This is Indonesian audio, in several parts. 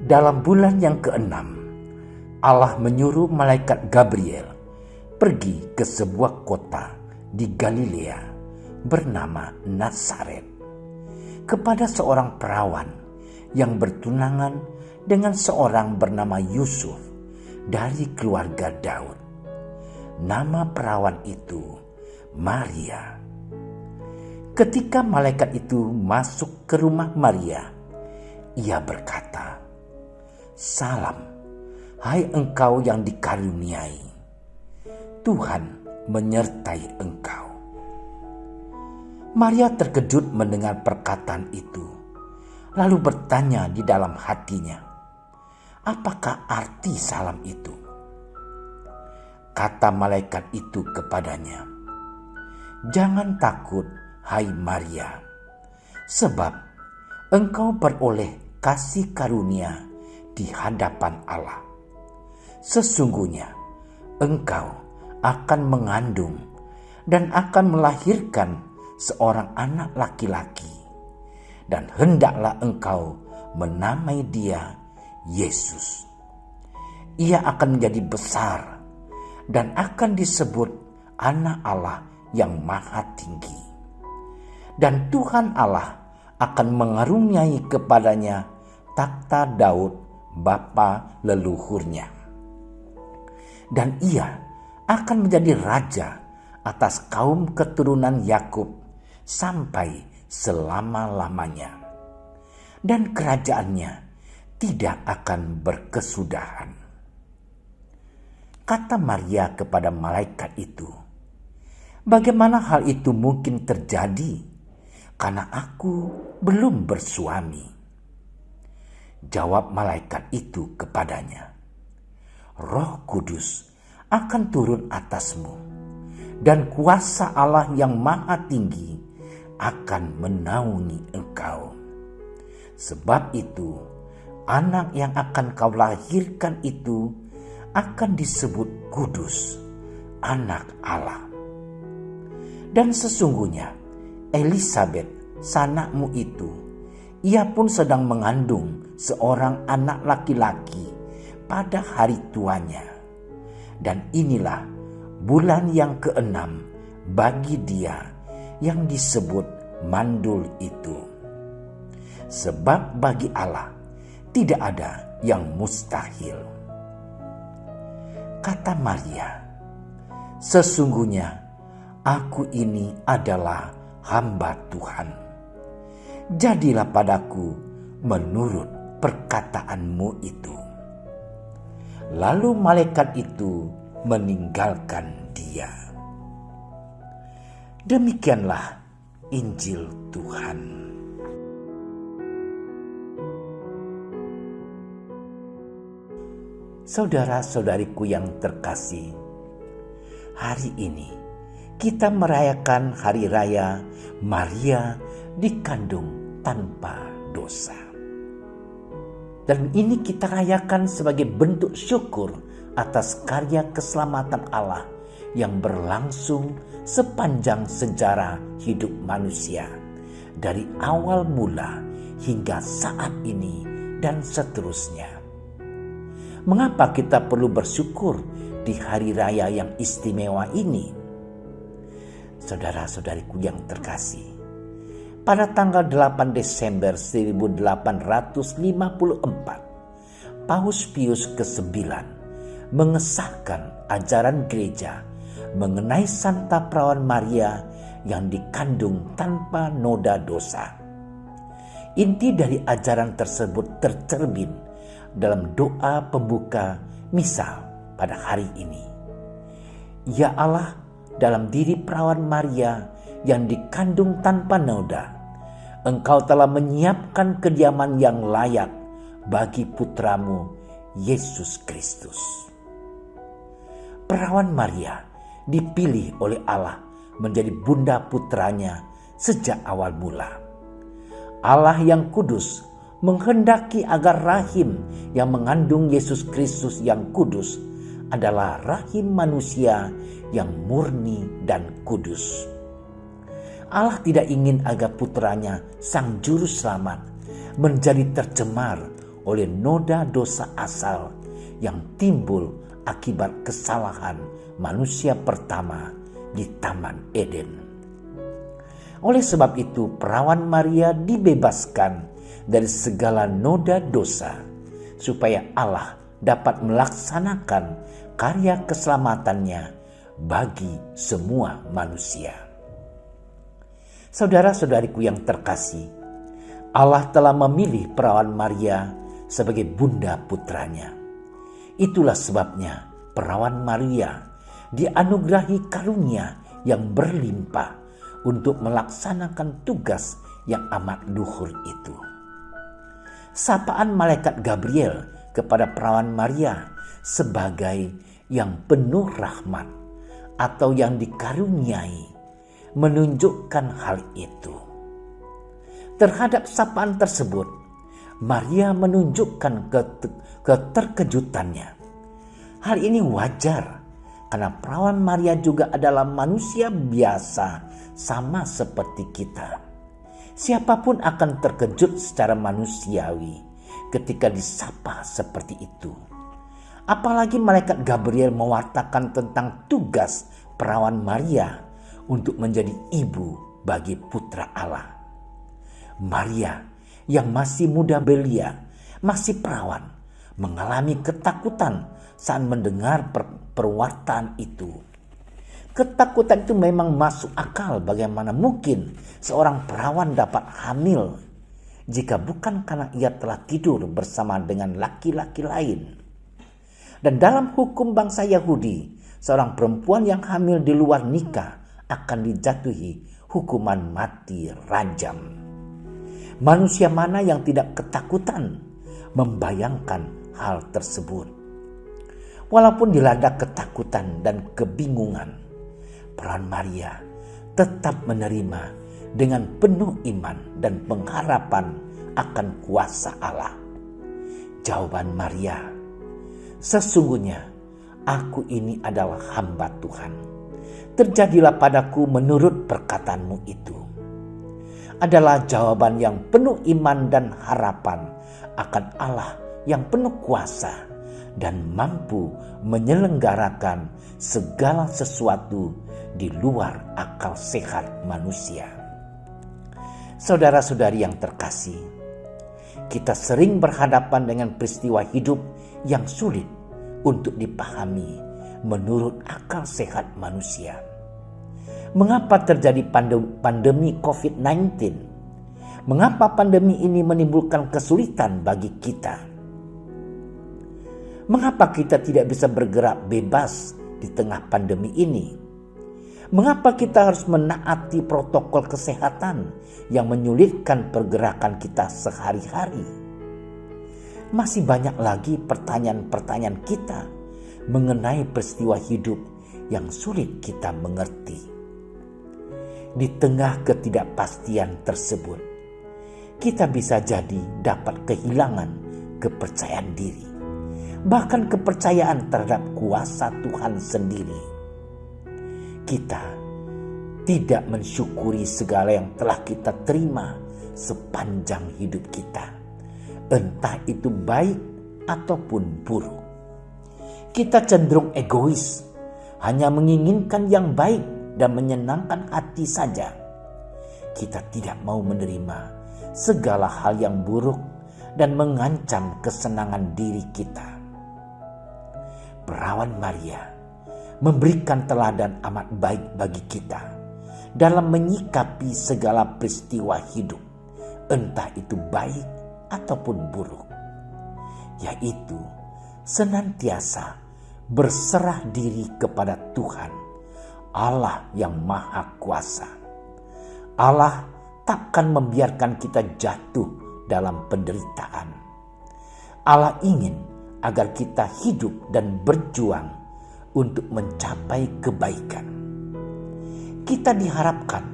Dalam bulan yang ke-6, Allah menyuruh malaikat Gabriel pergi ke sebuah kota di Galilea bernama Nazaret kepada seorang perawan yang bertunangan dengan seorang bernama Yusuf dari keluarga Daud. Nama perawan itu Maria. Ketika malaikat itu masuk ke rumah Maria, ia berkata, "Salam, hai engkau yang dikaruniai, Tuhan menyertai engkau." Maria terkejut mendengar perkataan itu, lalu bertanya di dalam hatinya, "Apakah arti salam itu?" Kata malaikat itu kepadanya, "Jangan takut, hai Maria, sebab engkau beroleh kasih karunia di hadapan Allah. Sesungguhnya engkau akan mengandung dan akan melahirkan seorang anak laki-laki, dan hendaklah engkau menamai dia Yesus. Ia akan menjadi besar dan akan disebut Anak Allah yang Maha Tinggi. Dan Tuhan Allah akan mengaruniai kepadanya takhta Daud bapa leluhurnya. Dan ia akan menjadi raja atas kaum keturunan Yakub sampai selama-lamanya. Dan kerajaannya tidak akan berkesudahan." Kata Maria kepada malaikat itu, "Bagaimana hal itu mungkin terjadi? Karena aku belum bersuami." Jawab malaikat itu kepadanya, "Roh Kudus akan turun atasmu, dan kuasa Allah yang Maha Tinggi akan menaungi engkau. Sebab itu, anak yang akan kau lahirkan itu akan disebut kudus, Anak Allah. Dan sesungguhnya Elisabet, sanakmu itu, ia pun sedang mengandung seorang anak laki-laki pada hari tuanya. Dan inilah bulan yang ke-6 bagi dia yang disebut mandul itu. Sebab bagi Allah tidak ada yang mustahil." Kata Maria, "Sesungguhnya aku ini adalah hamba Tuhan. Jadilah padaku menurut perkataanmu itu." Lalu malaikat itu meninggalkan dia. Demikianlah Injil Tuhan. Saudara-saudariku yang terkasih, hari ini kita merayakan hari raya Maria dikandung tanpa dosa. Dan ini kita rayakan sebagai bentuk syukur atas karya keselamatan Allah yang berlangsung sepanjang sejarah hidup manusia, dari awal mula hingga saat ini dan seterusnya. Mengapa kita perlu bersyukur di hari raya yang istimewa ini? Saudara-saudariku yang terkasih, pada tanggal 8 Desember 1854, Paus Pius ke-9 mengesahkan ajaran gereja mengenai Santa Perawan Maria yang dikandung tanpa noda dosa. Inti dari ajaran tersebut tercermin dalam doa pembuka misa pada hari ini, Ya Allah, dalam diri perawan Maria yang dikandung tanpa noda, Engkau telah menyiapkan kediaman yang layak bagi putramu Yesus Kristus. Perawan Maria dipilih oleh Allah menjadi bunda putranya sejak awal mula. Allah yang kudus menghendaki agar rahim yang mengandung Yesus Kristus yang kudus adalah rahim manusia yang murni dan kudus. Allah tidak ingin agar putranya sang juru selamat menjadi tercemar oleh noda dosa asal yang timbul akibat kesalahan manusia pertama di Taman Eden. Oleh sebab itu, perawan Maria dibebaskan dari segala noda dosa supaya Allah dapat melaksanakan karya keselamatannya bagi semua manusia. Saudara-saudariku yang terkasih, Allah telah memilih perawan Maria sebagai bunda putranya. Itulah sebabnya perawan Maria dianugerahi karunia yang berlimpah untuk melaksanakan tugas yang amat luhur itu. Sapaan malaikat Gabriel kepada perawan Maria sebagai yang penuh rahmat atau yang dikaruniai menunjukkan hal itu. Terhadap sapaan tersebut, Maria menunjukkan keterkejutannya. Hal ini wajar karena perawan Maria juga adalah manusia biasa sama seperti kita. Siapapun akan terkejut secara manusiawi ketika disapa seperti itu. Apalagi malaikat Gabriel mewartakan tentang tugas perawan Maria untuk menjadi ibu bagi putra Allah. Maria yang masih muda belia, masih perawan, mengalami ketakutan saat mendengar perwartaan itu. Ketakutan itu memang masuk akal. Bagaimana mungkin seorang perawan dapat hamil jika bukan karena ia telah tidur bersama dengan laki-laki lain. Dan dalam hukum bangsa Yahudi, seorang perempuan yang hamil di luar nikah akan dijatuhi hukuman mati rajam. Manusia mana yang tidak ketakutan membayangkan hal tersebut? Walaupun dilanda ketakutan dan kebingungan, perawan Maria tetap menerima dengan penuh iman dan pengharapan akan kuasa Allah. Jawaban Maria, sesungguhnya aku ini adalah hamba Tuhan. Terjadilah padaku menurut perkataanmu itu. Adalah jawaban yang penuh iman dan harapan akan Allah yang penuh kuasa dan mampu menyelenggarakan segala sesuatu di luar akal sehat manusia. Saudara-saudari yang terkasih, kita sering berhadapan dengan peristiwa hidup yang sulit untuk dipahami menurut akal sehat manusia. Mengapa terjadi pandemi COVID-19? Mengapa pandemi ini menimbulkan kesulitan bagi kita? Mengapa kita tidak bisa bergerak bebas di tengah pandemi ini? Mengapa kita harus menaati protokol kesehatan yang menyulitkan pergerakan kita sehari-hari? Masih banyak lagi pertanyaan-pertanyaan kita mengenai peristiwa hidup yang sulit kita mengerti. Di tengah ketidakpastian tersebut, kita bisa jadi dapat kehilangan kepercayaan diri, bahkan kepercayaan terhadap kuasa Tuhan sendiri. Kita tidak mensyukuri segala yang telah kita terima sepanjang hidup kita, entah itu baik ataupun buruk. Kita cenderung egois, hanya menginginkan yang baik dan menyenangkan hati saja. Kita tidak mau menerima segala hal yang buruk dan mengancam kesenangan diri kita. Perawan Maria memberikan teladan amat baik bagi kita dalam menyikapi segala peristiwa hidup, entah itu baik ataupun buruk, yaitu senantiasa berserah diri kepada Tuhan, Allah yang Maha Kuasa. Allah takkan membiarkan kita jatuh dalam penderitaan. Allah ingin agar kita hidup dan berjuang untuk mencapai kebaikan. Kita diharapkan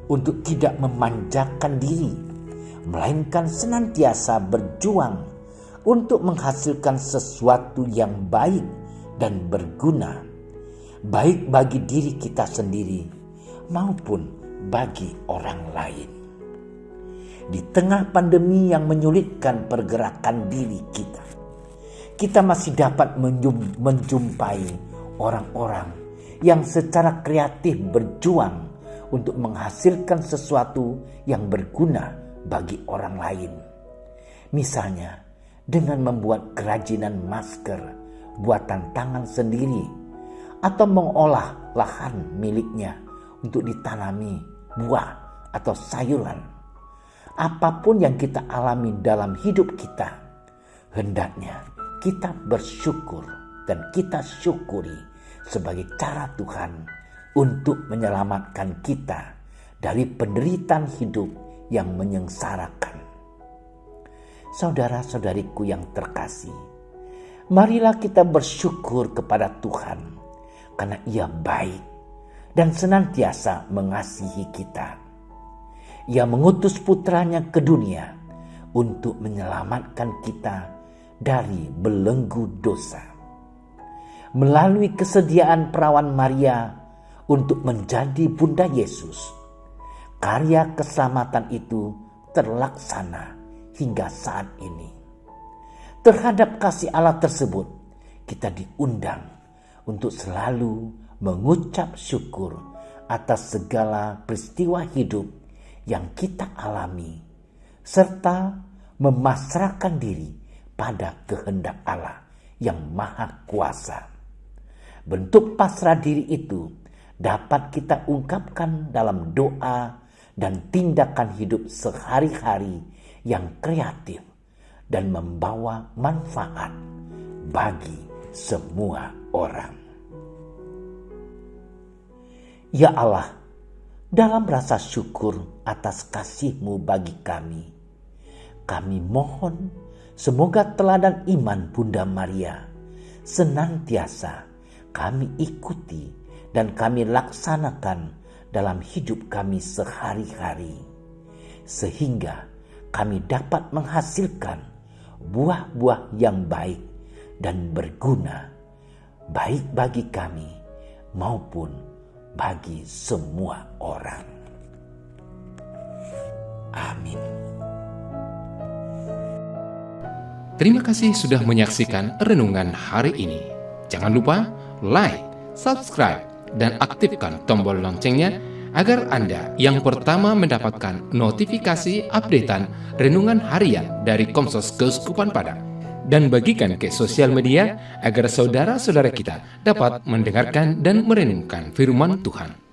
untuk tidak memanjakan diri, melainkan senantiasa berjuang untuk menghasilkan sesuatu yang baik dan berguna, baik bagi diri kita sendiri maupun bagi orang lain. Di tengah pandemi yang menyulitkan pergerakan diri kita masih dapat menjumpai orang-orang yang secara kreatif berjuang untuk menghasilkan sesuatu yang berguna bagi orang lain. Misalnya dengan membuat kerajinan masker buatan tangan sendiri, atau mengolah lahan miliknya untuk ditanami buah atau sayuran. Apapun yang kita alami dalam hidup kita, hendaknya kita bersyukur dan kita syukuri sebagai cara Tuhan untuk menyelamatkan kita dari penderitaan hidup yang menyengsarakan. Saudara-saudariku yang terkasih, marilah kita bersyukur kepada Tuhan karena Ia baik dan senantiasa mengasihi kita. Ia mengutus putranya ke dunia untuk menyelamatkan kita dari belenggu dosa. Melalui kesediaan perawan Maria untuk menjadi Bunda Yesus, karya keselamatan itu terlaksana hingga saat ini. Terhadap kasih Allah tersebut, kita diundang untuk selalu mengucap syukur atas segala peristiwa hidup yang kita alami, serta memasrahkan diri pada kehendak Allah yang Maha Kuasa. Bentuk pasrah diri itu dapat kita ungkapkan dalam doa dan tindakan hidup sehari-hari yang kreatif dan membawa manfaat bagi semua orang. Ya Allah, dalam rasa syukur atas kasih-Mu bagi kami mohon semoga teladan iman Bunda Maria senantiasa kami ikuti dan kami laksanakan dalam hidup kami sehari-hari, sehingga kami dapat menghasilkan buah-buah yang baik dan berguna, baik bagi kami maupun bagi semua orang. Amin. Terima kasih sudah menyaksikan renungan hari ini. Jangan lupa like, subscribe, dan aktifkan tombol loncengnya agar Anda yang pertama mendapatkan notifikasi updatean renungan harian dari Komsos Keuskupan Padang. Dan bagikan ke sosial media agar saudara-saudara kita dapat mendengarkan dan merenungkan firman Tuhan.